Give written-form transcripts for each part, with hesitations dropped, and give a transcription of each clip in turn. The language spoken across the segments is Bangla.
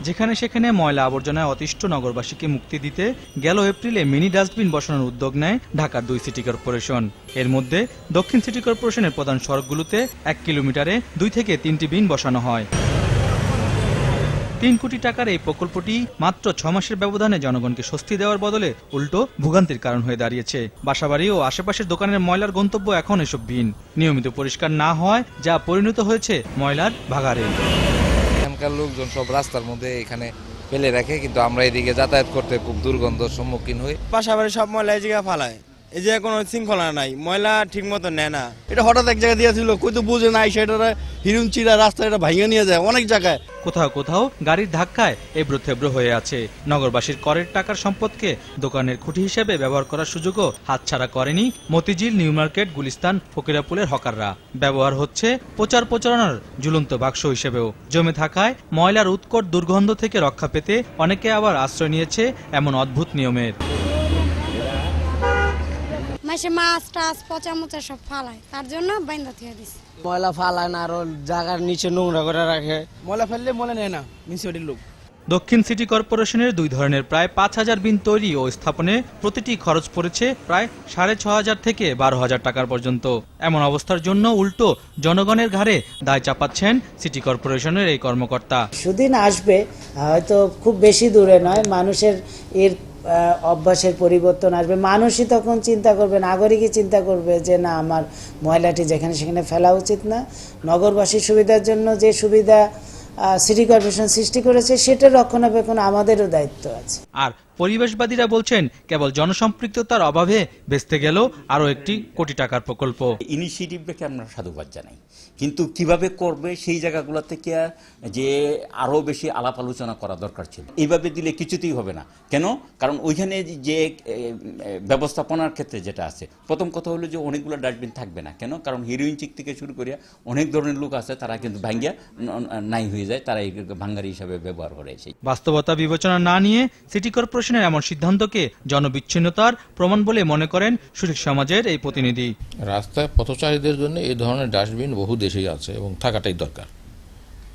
যেখানে সেখানে ময়লা আবর্জনায় অতিষ্ঠ নগরবাসীকে মুক্তি দিতে গেল এপ্রিলে মিনি ডাস্টবিন বসানোর উদ্যোগ নেয় ঢাকার 2 সিটি কর্পোরেশন। এর মধ্যে দক্ষিণ সিটি কর্পোরেশনের প্রধান সড়কগুলোতে 1 কিলোমিটারে 2 থেকে 3টি বিন বসানো হয়। 3 কোটি টাকার এই প্রকল্পটি মাত্র 6 মাসের ব্যবধানে জনগণকে স্বস্তি দেওয়ার বদলে উল্টো ভোগান্তির কারণ হয়ে দাঁড়িয়েছে। বাসাবাড়ি ও আশেপাশের দোকানের ময়লার গন্তব্য এখন এসব বিন নিয়মিত পরিষ্কার না হওয়ায় যা পরিণত হয়েছে ময়লার ভাগাড়ে। এখানকার লোকজন সব রাস্তার মধ্যে এখানে ফেলে রাখে, কিন্তু আমরা এদিকে যাতায়াত করতে খুব দুর্গন্ধের সম্মুখীন হই। পাশাপাশি সব ময়লা এই জায়গায় ফালায়, এই জায়গায় কোনো শৃঙ্খলা নাই, ময়লা ঠিক মতো নেয় না। এটা হঠাৎ এক জায়গায় দিয়েছিল, কই তো বুঝে নাই, সেটা হিরুন চিরা রাস্তা এটা ভাঙিয়ে নিয়ে যায় অনেক জায়গায়। কোথাও কোথাও গাড়ির ধাক্কায় এবড়ো থেবড়ো হয়ে আছে। নগরবাসীর করের টাকার সম্পদকে দোকানের খুঁটি হিসেবে ব্যবহার করার সুযোগও হাতছাড়া করেনি মতিঝিল, নিউ মার্কেট, গুলিস্তান, ফকিরাপুলের হকাররা। ব্যবহার হচ্ছে প্রচার প্রচারণার ঝুলন্ত বাক্স হিসেবেও। জমে থাকায় ময়লার উৎকট দুর্গন্ধ থেকে রক্ষা পেতে অনেকে আবার আশ্রয় নিয়েছে এমন অদ্ভুত নিয়মের। মাসে মাছ টাছ পচা মোচা সব ফালায়, তার জন্য বাইন্দা থিয়া দিছে। ময়লা ফালায় না, আরো জায়গার নিচে নোংরা করে রাখে। ময়লা ফেললে মনে নেয় না মিউনিসিপালিটির লোক। দক্ষিণ সিটি কর্পোরেশনের 2 ধরনের প্রায় 5000 বিন তৈরি ও স্থাপনে প্রতিটি খরচ পড়েছে প্রায় 6500 থেকে 12000 টাকার পর্যন্ত। এমন অবস্থার জন্য উল্টো জনগণের ঘাড়ে দায় চাপাচ্ছেন সিটি কর্পোরেশনের এই কর্মকর্তা। সুদিন আসবে, হয়তো খুব বেশি দূরে নয়, মানুষের এর অভ্যাসের পরিবর্তন আসবে। মানুষই তখন চিন্তা করবে, নাগরিকই চিন্তা করবে যে না, আমার ময়লাটি যেখানে সেখানে ফেলা উচিত না। নগরবাসীর সুবিধার জন্য যে সুবিধা সিটি কর্পোরেশন সৃষ্টি করেছে সেটার রক্ষণাবেক্ষণ আমাদেরও দায়িত্ব আছে। আর পরিবেশবাদীরা বলছেন কেবল জনসম্পৃক্ততার অভাবে ভেস্তে গেল আরও একটি কোটি টাকার প্রকল্প। ইনিশিয়েটিভটাকে আমরা সাধুবাদ জানাই, কিন্তু কিভাবে করবে সেই জায়গাগুলো থেকে যে আরও বেশি আলাপ আলোচনা করা দরকার ছিল। এইভাবে দিলে কিছুতেই হবে না। কেন? কারণ ওইখানে যে ব্যবস্থাপনার ক্ষেত্রে যেটা আছে, প্রথম কথা হলো যে অনেকগুলো ডাস্টবিন থাকবে না। কেন? কারণ হিরোইন চিক থেকে শুরু করিয়া অনেক ধরনের লোক আছে, তারা কিন্তু ভাঙ্গিয়া নাই হয়ে যায়, তারা এই ভাঙ্গারি হিসাবে ব্যবহার করে। সেই বাস্তবতা বিবেচনা না নিয়ে সিটি কর্পোরেশনের এমন সিদ্ধান্তকে জনবিচ্ছিন্নতার প্রমাণ বলে মনে করেন সুশীল সমাজের এই প্রতিনিধি। রাস্তায় পথচারীদের জন্য এই ধরনের ডাস্টবিন বহু দেশেই আছে এবং থাকাটাই দরকার,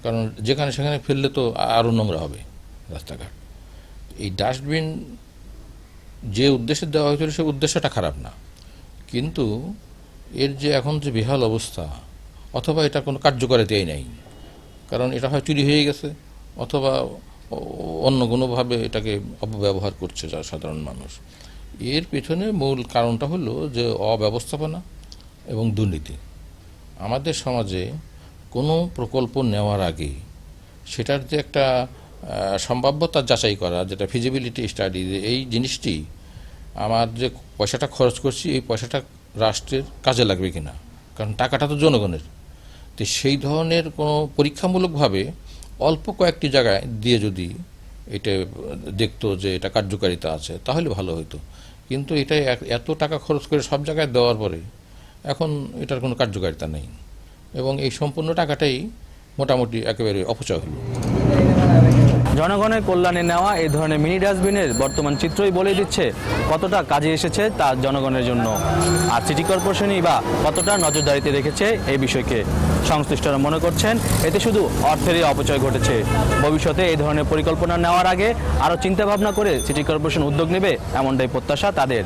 কারণ যেখানে সেখানে ফেললে তো আরও নোংরা হবে রাস্তাঘাট। এই ডাস্টবিন যে উদ্দেশ্যে দেওয়া হয়েছিল সে উদ্দেশ্যটা খারাপ না, কিন্তু এর যে এখন যে বেহাল অবস্থা, অথবা এটা কোনো কার্যকারিতাই নেই, কারণ এটা হয় চুরি হয়ে গেছে অথবা অন্য কোনোভাবে এটাকে অপব্যবহার করছে সাধারণ মানুষ। এর পেছনে মূল কারণটা হলো যে অব্যবস্থাপনা এবং দুর্নীতি। আমাদের সমাজে কোনো প্রকল্প নেওয়ার আগে সেটার যে একটা সম্ভাব্যতা যাচাই করা, যেটা ফিজিবিলিটি স্টাডি, এই জিনিসটি আমার যে পয়সাটা খরচ করছি এই পয়সাটা রাষ্ট্রের কাজে লাগবে কিনা, কারণ টাকাটা তো জনগণের। তো সেই ধরনের কোনো পরীক্ষামূলকভাবে অল্প কয়েকটি জায়গায় দিয়ে যদি এটা দেখতো যে এটা কার্যকারিতা আছে তাহলে ভালো হতো, কিন্তু এটা এত টাকা খরচ করে সব জায়গায় দেওয়ার পরে এখন এটার কোনো কার্যকারিতা নেই এবং এই সম্পূর্ণ টাকাটাই মোটামুটি একেবারে অপচয় হলো। জনগণের কল্যাণে নেওয়া এই ধরনের মিনি ডাস্টবিনের বর্তমান চিত্রই বলে দিচ্ছে কতটা কাজে এসেছে তা জনগণের জন্য, আর সিটি কর্পোরেশনই বা কতটা নজরদারিতে রেখেছে এই বিষয়কে। সংশ্লিষ্টরা মনে করছেন এতে শুধু অর্থেরই অপচয় ঘটেছে। ভবিষ্যতে এই ধরনের পরিকল্পনা নেওয়ার আগে আরও চিন্তাভাবনা করে সিটি কর্পোরেশন উদ্যোগ নেবে, এমনটাই প্রত্যাশা তাদের।